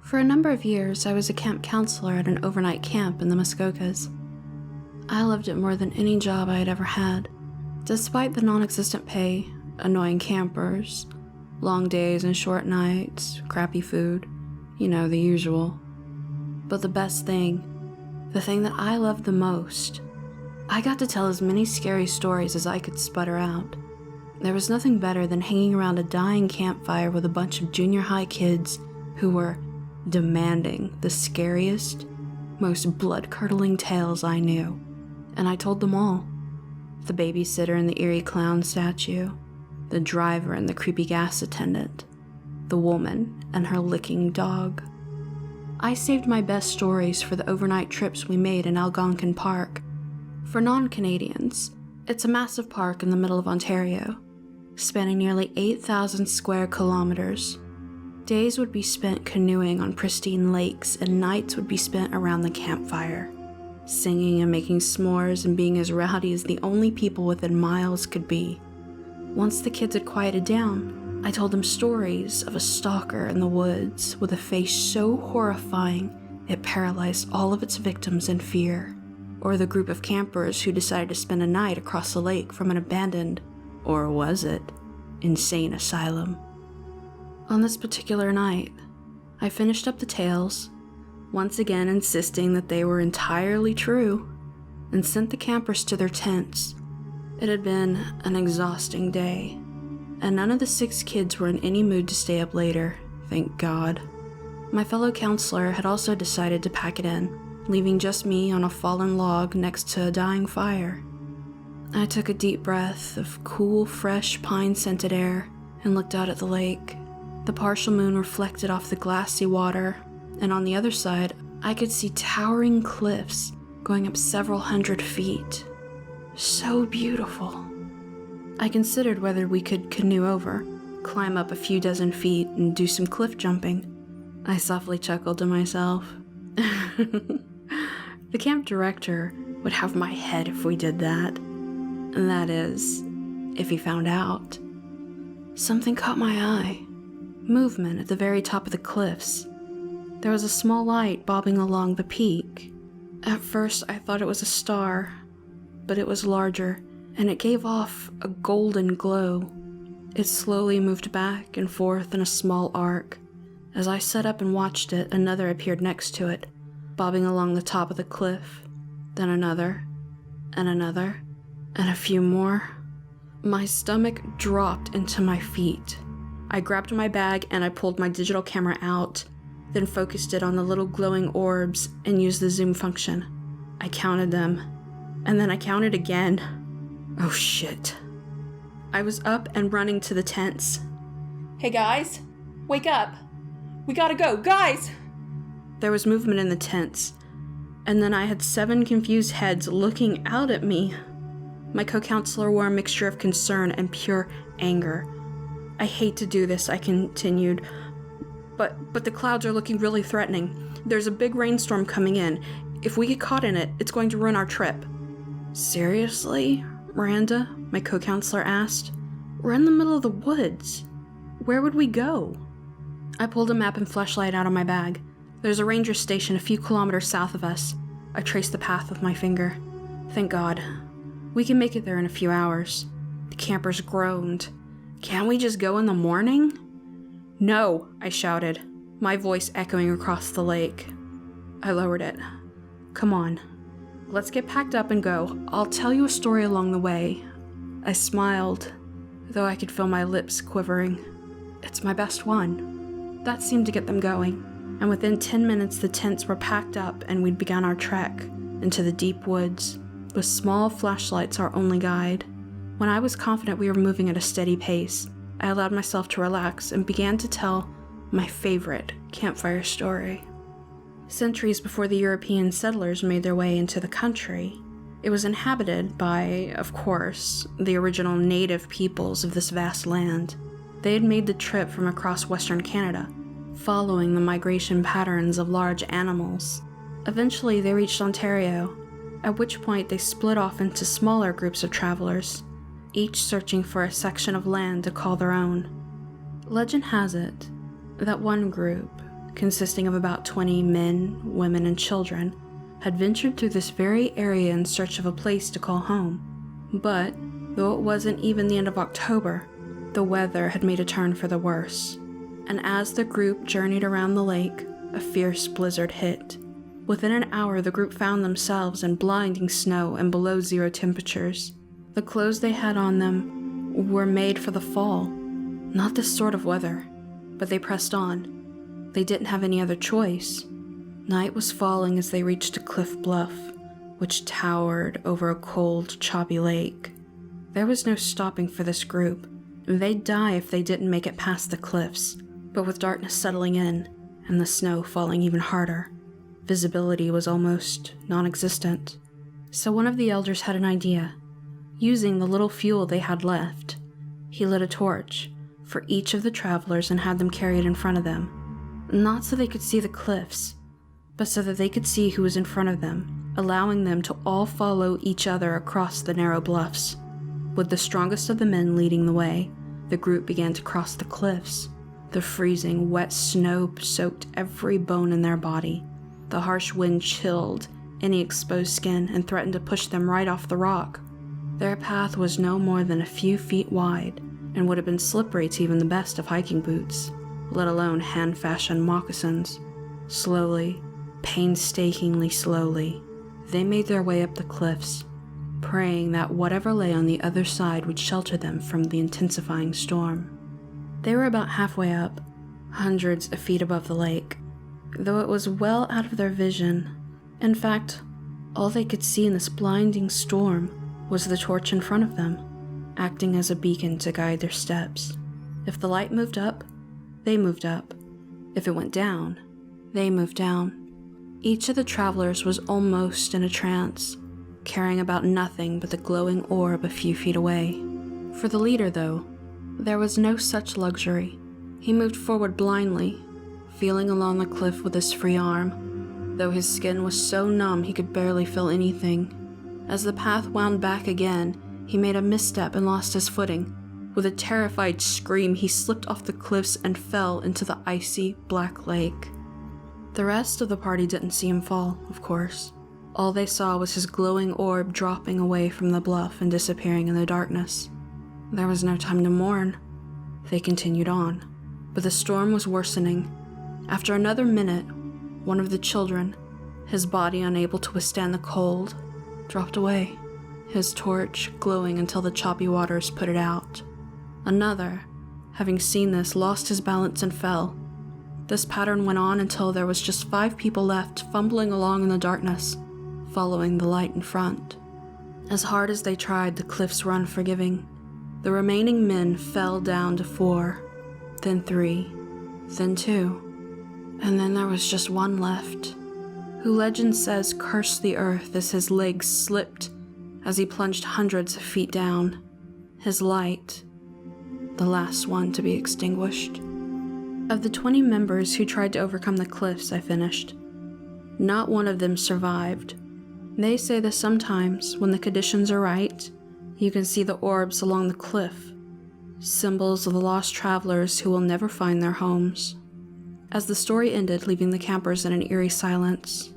For a number of years, I was a camp counselor at an overnight camp in the Muskokas. I loved it more than any job I had ever had. Despite the non-existent pay, annoying campers, long days and short nights, crappy food, the usual. But the best thing, the thing that I loved the most, I got to tell as many scary stories as I could sputter out. There was nothing better than hanging around a dying campfire with a bunch of junior high kids who were demanding the scariest, most blood-curdling tales I knew. And I told them all. The babysitter and the eerie clown statue, the driver and the creepy gas attendant, the woman and her licking dog. I saved my best stories for the overnight trips we made in Algonquin Park. For non-Canadians, it's a massive park in the middle of Ontario, spanning nearly 8,000 square kilometers. Days would be spent canoeing on pristine lakes, and nights would be spent around the campfire, singing and making s'mores and being as rowdy as the only people within miles could be. Once the kids had quieted down, I told them stories of a stalker in the woods with a face so horrifying it paralyzed all of its victims in fear, or the group of campers who decided to spend a night across the lake from an abandoned, or was it, insane asylum. On this particular night, I finished up the tales, once again insisting that they were entirely true, and sent the campers to their tents. It had been an exhausting day, and none of the 6 kids were in any mood to stay up later, thank God. My fellow counselor had also decided to pack it in, leaving just me on a fallen log next to a dying fire. I took a deep breath of cool, fresh, pine-scented air and looked out at the lake. The partial moon reflected off the glassy water, and on the other side, I could see towering cliffs going up several hundred feet. So beautiful. I considered whether we could canoe over, climb up a few dozen feet, and do some cliff jumping. I softly chuckled to myself. The camp director would have my head if we did that. That is, if he found out. Something caught my eye. Movement at the very top of the cliffs. There was a small light bobbing along the peak. At first, I thought it was a star, but it was larger, and it gave off a golden glow. It slowly moved back and forth in a small arc. As I sat up and watched it, another appeared next to it, bobbing along the top of the cliff. Then another, and another, and a few more. My stomach dropped into my feet. I grabbed my bag and I pulled my digital camera out, then focused it on the little glowing orbs and used the zoom function. I counted them, and then I counted again. Oh shit. I was up and running to the tents. Hey guys, wake up. We gotta go, guys! There was movement in the tents, and then I had 7 confused heads looking out at me. My co-counselor wore a mixture of concern and pure anger. I hate to do this, I continued, but the clouds are looking really threatening. There's a big rainstorm coming in. If we get caught in it, it's going to ruin our trip. Seriously, Miranda? My co-counselor asked. We're in the middle of the woods. Where would we go? I pulled a map and flashlight out of my bag. There's a ranger station a few kilometers south of us. I traced the path with my finger. Thank God. We can make it there in a few hours. The campers groaned. Can't we just go in the morning? No, I shouted, my voice echoing across the lake. I lowered it. Come on. Let's get packed up and go. I'll tell you a story along the way. I smiled, though I could feel my lips quivering. It's my best one. That seemed to get them going, and within 10 minutes the tents were packed up and we'd begun our trek into the deep woods, with small flashlights our only guide. When I was confident we were moving at a steady pace, I allowed myself to relax and began to tell my favorite campfire story. Centuries before the European settlers made their way into the country, it was inhabited by, of course, the original native peoples of this vast land. They had made the trip from across Western Canada, following the migration patterns of large animals. Eventually, they reached Ontario, at which point they split off into smaller groups of travelers, each searching for a section of land to call their own. Legend has it that one group, consisting of about 20 men, women, and children, had ventured through this very area in search of a place to call home. But, though it wasn't even the end of October, the weather had made a turn for the worse. And as the group journeyed around the lake, a fierce blizzard hit. Within an hour, the group found themselves in blinding snow and below zero temperatures. The clothes they had on them were made for the fall. Not this sort of weather, but they pressed on. They didn't have any other choice. Night was falling as they reached a cliff bluff, which towered over a cold, choppy lake. There was no stopping for this group. They'd die if they didn't make it past the cliffs, but with darkness settling in and the snow falling even harder, visibility was almost non-existent. So one of the elders had an idea. Using the little fuel they had left, he lit a torch for each of the travelers and had them carry it in front of them. Not so they could see the cliffs, but so that they could see who was in front of them, allowing them to all follow each other across the narrow bluffs. With the strongest of the men leading the way, the group began to cross the cliffs. The freezing, wet snow soaked every bone in their body. The harsh wind chilled any exposed skin and threatened to push them right off the rock. Their path was no more than a few feet wide and would have been slippery to even the best of hiking boots, let alone hand-fashioned moccasins. Slowly, painstakingly slowly, they made their way up the cliffs, praying that whatever lay on the other side would shelter them from the intensifying storm. They were about halfway up, hundreds of feet above the lake, though it was well out of their vision. In fact, all they could see in this blinding storm was the torch in front of them, acting as a beacon to guide their steps. If the light moved up, they moved up. If it went down, they moved down. Each of the travelers was almost in a trance, caring about nothing but the glowing orb a few feet away. For the leader, though, there was no such luxury. He moved forward blindly, feeling along the cliff with his free arm, though his skin was so numb he could barely feel anything. As the path wound back again, he made a misstep and lost his footing. With a terrified scream, he slipped off the cliffs and fell into the icy, black lake. The rest of the party didn't see him fall, of course. All they saw was his glowing orb dropping away from the bluff and disappearing in the darkness. There was no time to mourn. They continued on, but the storm was worsening. After another minute, one of the children, his body unable to withstand the cold, dropped away, his torch glowing until the choppy waters put it out. Another, having seen this, lost his balance and fell. This pattern went on until there was just 5 people left fumbling along in the darkness, following the light in front. As hard as they tried, the cliffs were unforgiving. The remaining men fell down to 4, then 3, then 2, and then there was just one left, who legend says cursed the earth as his legs slipped as he plunged hundreds of feet down. His light, the last one to be extinguished. Of the 20 members who tried to overcome the cliffs, I finished, not one of them survived. They say that sometimes, when the conditions are right, you can see the orbs along the cliff, symbols of the lost travelers who will never find their homes. As the story ended, leaving the campers in an eerie silence,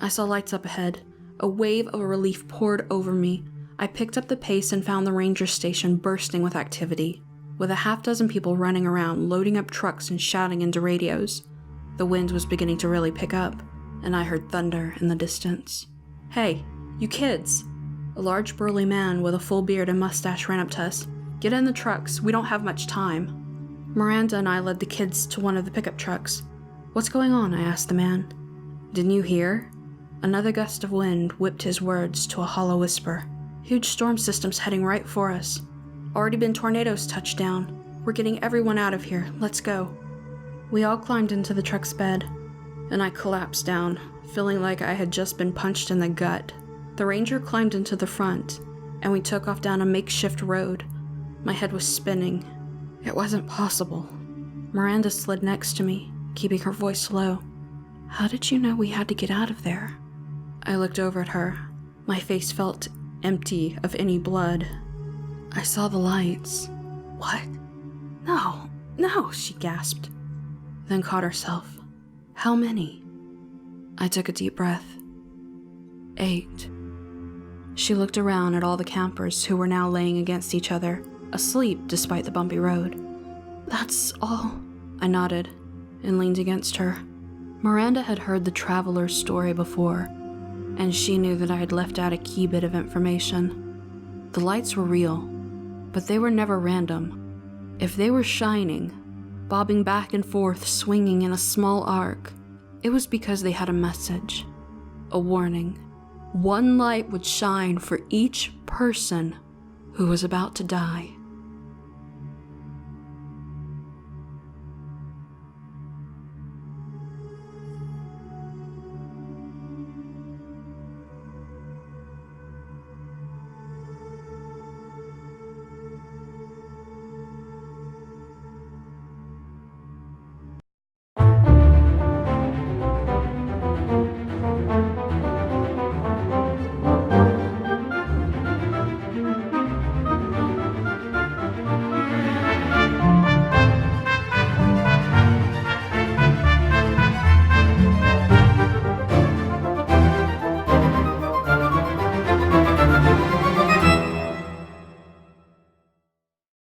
I saw lights up ahead. A wave of relief poured over me. I picked up the pace and found the ranger station bursting with activity, with a half-dozen people running around, loading up trucks and shouting into radios. The wind was beginning to really pick up, and I heard thunder in the distance. "Hey, you kids!" A large burly man with a full beard and mustache ran up to us. "Get in the trucks, we don't have much time." Miranda and I led the kids to one of the pickup trucks. "What's going on?" I asked the man. "Didn't you hear?" Another gust of wind whipped his words to a hollow whisper. "Huge storm system's heading right for us. Already been tornadoes touched down. We're getting everyone out of here. Let's go." We all climbed into the truck's bed, and I collapsed down, feeling like I had just been punched in the gut. The ranger climbed into the front, and we took off down a makeshift road. My head was spinning. It wasn't possible. Miranda slid next to me, keeping her voice low. "How did you know we had to get out of there?" I looked over at her. My face felt empty of any blood. "I saw the lights." "What? No, she gasped, then caught herself. How many? I took a deep breath. 8. She looked around at all the campers who were now laying against each other, asleep despite the bumpy road. That's all. I nodded and leaned against her. Miranda had heard the traveler's story before, and she knew that I had left out a key bit of information. The lights were real, but they were never random. If they were shining, bobbing back and forth, swinging in a small arc, it was because they had a message, a warning. One light would shine for each person who was about to die.